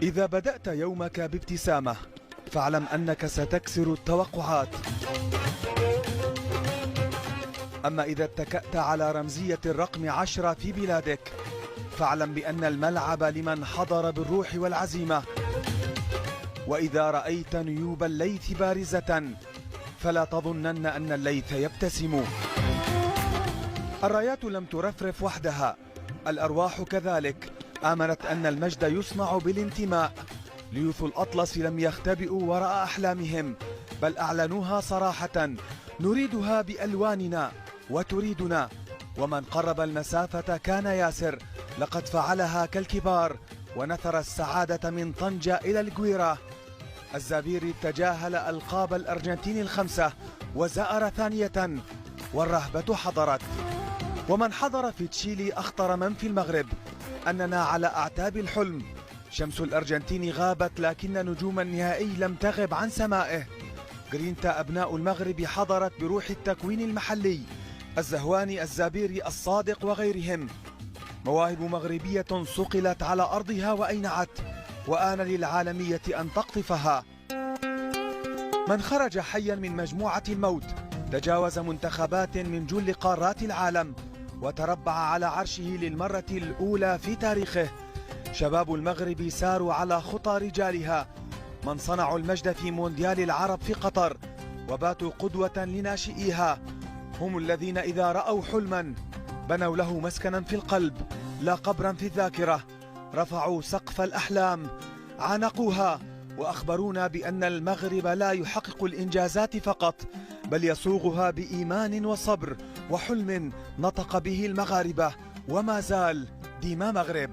إذا بدأت يومك بابتسامة فاعلم أنك ستكسر التوقعات. أما إذا اتكأت على رمزية الرقم 10 في بلادك فاعلم بأن الملعب لمن حضر بالروح والعزيمة. وإذا رأيت نيوب الليث بارزة فلا تظنن أن الليث يبتسم. الرايات لم ترفرف وحدها، الأرواح كذلك آمنت أن المجد يصنع بالانتماء. ليوث الأطلس لم يختبئوا وراء أحلامهم بل أعلنوها صراحة: نريدها بألواننا وتريدنا. ومن قرب المسافة كان ياسر، لقد فعلها كالكبار ونثر السعادة من طنجة إلى الجويرة. الزابيري تجاهل ألقاب الأرجنتين ال5 وزأر ثانية والرهبة حضرت. ومن حضر في تشيلي أخطر من في المغرب أننا على أعتاب الحلم. شمس الأرجنتين غابت لكن نجوم النهائي لم تغب عن سمائه. جرينتا أبناء المغرب حضرت بروح التكوين المحلي، الزهواني، الزابيري، الصادق وغيرهم. مواهب مغربية صقلت على أرضها وأينعت، وآن للعالمية أن تقطفها. من خرج حيا من مجموعة الموت تجاوز منتخبات من جل قارات العالم وتربع على عرشه للمرة الأولى في تاريخه. شباب المغرب ساروا على خطى رجالها، من صنعوا المجد في مونديال العرب في قطر وباتوا قدوة لناشئيها. هم الذين إذا رأوا حلما بنوا له مسكنا في القلب لا قبرا في الذاكرة. رفعوا سقف الأحلام، عانقوها، وأخبرونا بأن المغرب لا يحقق الإنجازات فقط بل يصوغها بإيمان وصبر وحلم نطق به المغاربة. وما زال ديما مغرب.